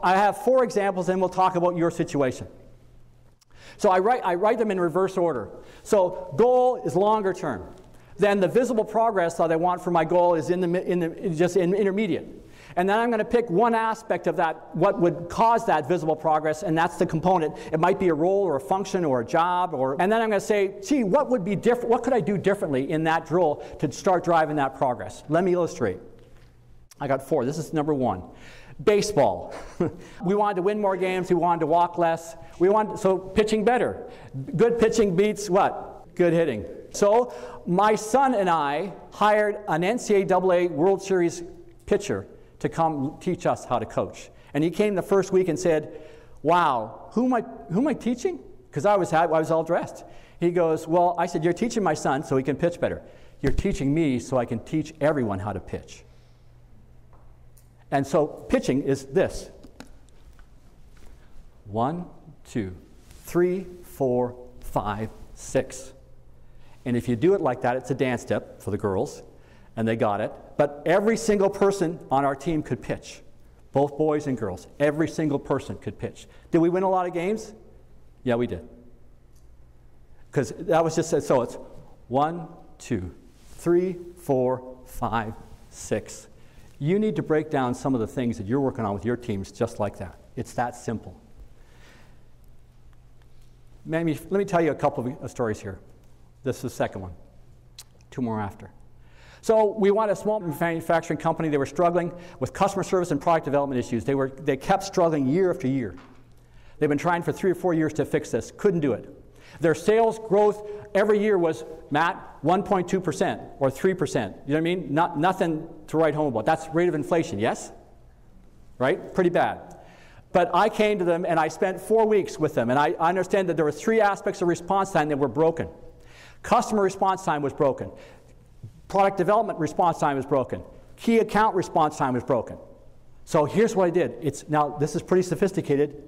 I have 4 examples, and we'll talk about your situation. So I write them in reverse order. So goal is longer term. Then the visible progress that I want for my goal is just in intermediate. And then I'm going to pick one aspect of that, what would cause that visible progress, and that's the component. It might be a role or a function or a job, and then I'm going to say, gee, what would be different? What could I do differently in that role to start driving that progress? Let me illustrate. I got 4. This is number 1. Baseball. We wanted to win more games. We wanted to walk less. So pitching better. Good pitching beats what? Good hitting. So my son and I hired an NCAA World Series pitcher to come teach us how to coach. And he came the first week and said, wow, who am I teaching? Because I was all dressed. He goes, well, I said, you're teaching my son so he can pitch better. You're teaching me so I can teach everyone how to pitch. And so pitching is this. 1, 2, 3, 4, 5, 6. And if you do it like that, it's a dance step for the girls, and they got it. But every single person on our team could pitch, both boys and girls. Every single person could pitch. Did we win a lot of games? Yeah, we did. Because that was just, so it's 1, 2, 3, 4, 5, 6. You need to break down some of the things that you're working on with your teams just like that. It's that simple. Let me tell you a couple of stories here. This is the second one. 2 more after. So we wanted a small manufacturing company. They were struggling with customer service and product development issues. They kept struggling year after year. They've been trying for 3 or 4 years to fix this. Couldn't do it. Their sales growth every year was, Matt, 1.2% or 3%. You know what I mean? Nothing to write home about. That's rate of inflation, yes? Right? Pretty bad. But I came to them and I spent 4 weeks with them, and I understand that there were 3 aspects of response time that were broken. Customer response time was broken. Product development response time was broken. Key account response time was broken. So here's what I did. Now, this is pretty sophisticated.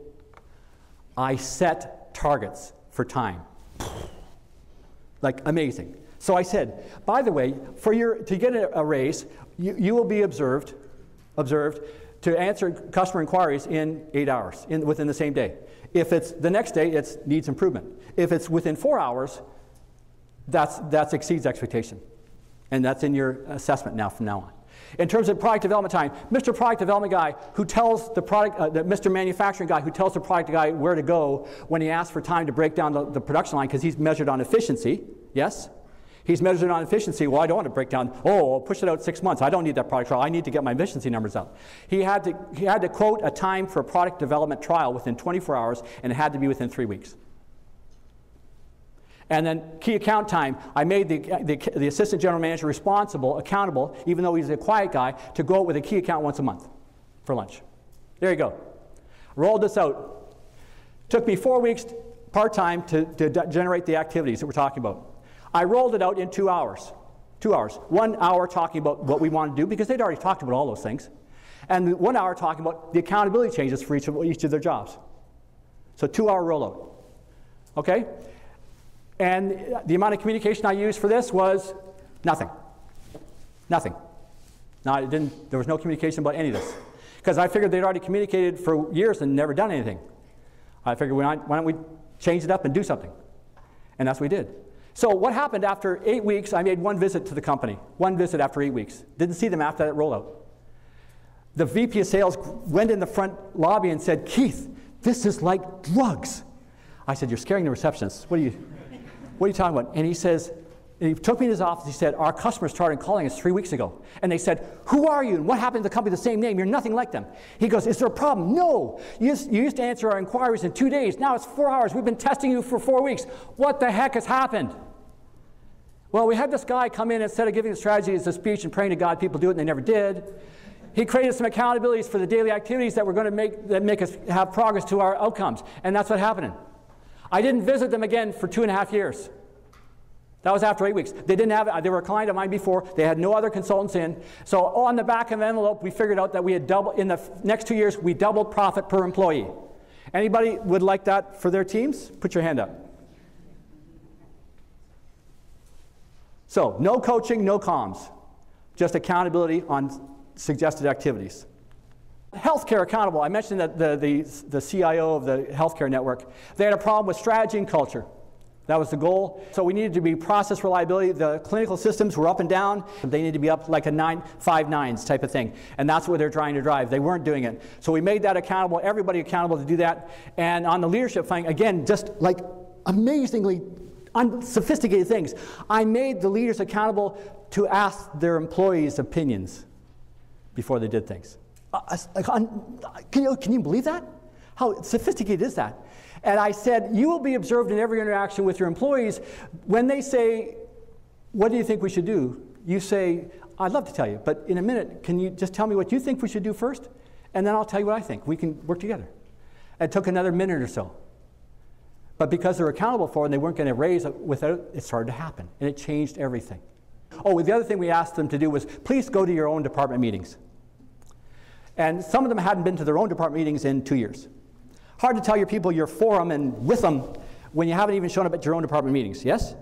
I set targets for time. Like, amazing. So I said, by the way, to get a raise, you will be observed to answer customer inquiries in 8 hours, within the same day. If it's the next day, it needs improvement. If it's within 4 hours, that exceeds expectation. And that's in your assessment now from now on. In terms of product development time, Mr. Product Development guy who tells the Mr. Manufacturing guy who tells the product guy where to go when he asks for time to break down the production line because he's measured on efficiency, yes? He's measured on efficiency. Well, I don't want to break down, I'll push it out 6 months. I don't need that product trial. I need to get my efficiency numbers up. He had to quote a time for a product development trial within 24 hours, and it had to be within 3 weeks. And then key account time, I made the assistant general manager accountable, even though he's a quiet guy, to go out with a key account once a month for lunch. There you go. Rolled this out. Took me 4 weeks part-time to generate the activities that we're talking about. I rolled it out in 2 hours. 2 hours. 1 hour talking about what we want to do, because they'd already talked about all those things. And 1 hour talking about the accountability changes for each of their jobs. So 2-hour rollout. Okay? And the amount of communication I used for this was nothing. Nothing. There was no communication about any of this. Because I figured they'd already communicated for years and never done anything. I figured, why don't we change it up and do something? And that's what we did. So what happened after 8 weeks, I made 1 visit to the company. 1 visit after 8 weeks. Didn't see them after that rollout. The VP of sales went in the front lobby and said, Keith, this is like drugs. I said, you're scaring the receptionists. What are you talking about? And he says, and he took me to his office. He said, our customers started calling us 3 weeks ago. And they said, who are you? And what happened to the company with the same name? You're nothing like them. He goes, is there a problem? No. You used to answer our inquiries in 2 days. Now it's 4 hours. We've been testing you for 4 weeks. What the heck has happened? Well, we had this guy come in, instead of giving the strategy as a speech and praying to God, people do it, and they never did. He created some accountabilities for the daily activities that were going to make us have progress to our outcomes. And that's what happened. I didn't visit them again for 2.5 years. That was after 8 weeks. They were a client of mine before. They had no other consultants in. So on the back of the envelope, we figured out that we had in the next 2 years, we doubled profit per employee. Anybody would like that for their teams? Put your hand up. So no coaching, no comms. Just accountability on suggested activities. Healthcare accountable. I mentioned that the CIO of the healthcare network, they had a problem with strategy and culture. That was the goal. So we needed to be process reliability. The clinical systems were up and down. They needed to be up like a 5 nines type of thing. And that's what they're trying to drive. They weren't doing it. So we made that accountable, everybody accountable to do that. And on the leadership thing, again, just like amazingly unsophisticated things. I made the leaders accountable to ask their employees' opinions before they did things. Can you believe that? How sophisticated is that? And I said, you will be observed in every interaction with your employees. When they say, what do you think we should do? You say, I'd love to tell you, but in a minute, can you just tell me what you think we should do first? And then I'll tell you what I think. We can work together. It took another minute or so. But because they're accountable for it and they weren't going to raise it without it, started to happen. And it changed everything. Oh, the other thing we asked them to do was, please go to your own department meetings. And some of them hadn't been to their own department meetings in 2 years. Hard to tell your people you're for them and with them when you haven't even shown up at your own department meetings, yes?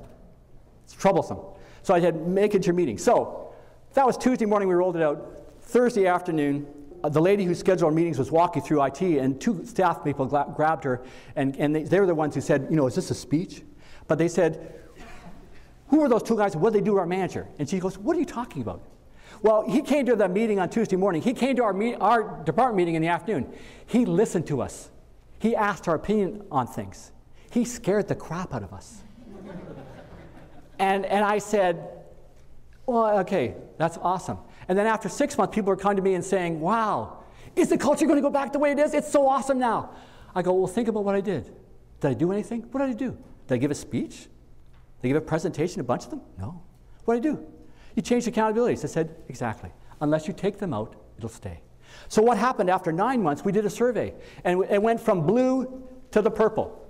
It's troublesome. So I said, make it your meeting. So that was Tuesday morning, we rolled it out. Thursday afternoon, the lady who scheduled our meetings was walking through IT, and 2 staff people grabbed her, and they were the ones who said, you know, is this a speech? But they said, who were those 2 guys and what did they do to our manager? And she goes, what are you talking about? Well, he came to the meeting on Tuesday morning. He came to our department meeting in the afternoon. He listened to us. He asked our opinion on things. He scared the crap out of us. and I said, well, okay, that's awesome. And then after 6 months, people were coming to me and saying, wow, is the culture going to go back the way it is? It's so awesome now. I go, well, think about what I did. Did I do anything? What did I do? Did I give a speech? Did I give a presentation, a bunch of them? No. What did I do? You changed accountabilities. I said, exactly. Unless you take them out, it'll stay. So what happened after 9 months, we did a survey, and it went from blue to the purple.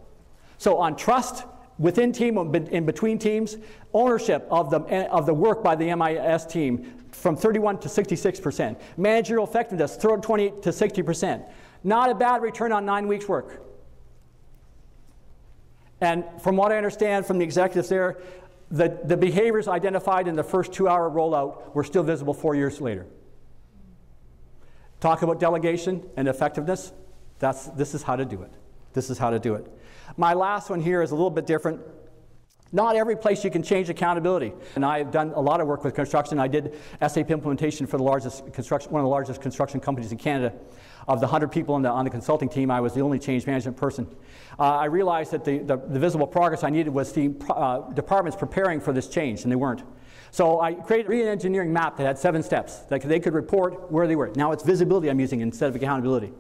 So on trust, within team, in between teams, ownership of the work by the MIS team from 31 to 66%. Managerial effectiveness, 28 to 60%. Not a bad return on 9 weeks work. And from what I understand from the executives there, the behaviors identified in the first 2-hour rollout were still visible 4 years later. Talk about delegation and effectiveness. This is how to do it. This is how to do it. My last one here is a little bit different. Not every place you can change accountability. And I've done a lot of work with construction. I did SAP implementation for one of the largest construction companies in Canada. Of the 100 people on the consulting team, I was the only change management person. I realized that the visible progress I needed was the departments preparing for this change, and they weren't. So I created a re-engineering map that had 7 steps that they could report where they were. Now it's visibility I'm using instead of accountability.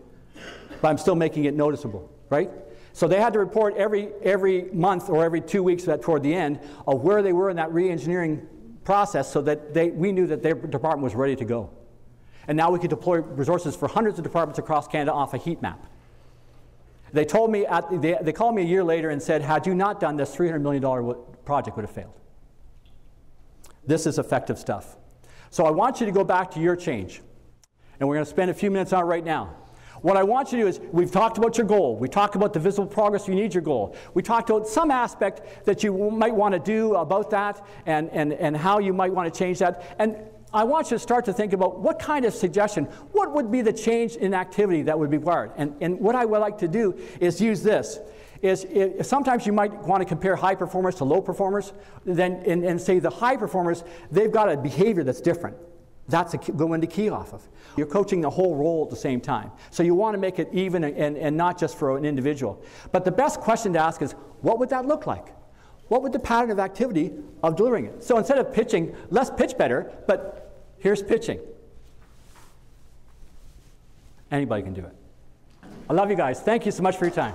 But I'm still making it noticeable, right? So they had to report every month or every 2 weeks toward the end of where they were in that re-engineering process so that we knew that their department was ready to go. And now we could deploy resources for hundreds of departments across Canada off a heat map. They told me, they called me a year later and said, had you not done this, $300 million project would have failed. This is effective stuff. So I want you to go back to your change. And we're going to spend a few minutes on it right now. What I want you to do is, we've talked about your goal. We talked about the visible progress you need your goal. We talked about some aspect that you might want to do about that and how you might want to change that. And I want you to start to think about what kind of suggestion, what would be the change in activity that would be required. And what I would like to do is use this. Sometimes you might want to compare high performers to low performers, and say the high performers, they've got a behavior that's different. That's going to key off of. You're coaching the whole role at the same time. So you want to make it even and not just for an individual. But the best question to ask is, what would that look like? What would the pattern of activity of delivering it? So instead of pitching, let's pitch better, but here's pitching. Anybody can do it. I love you guys. Thank you so much for your time.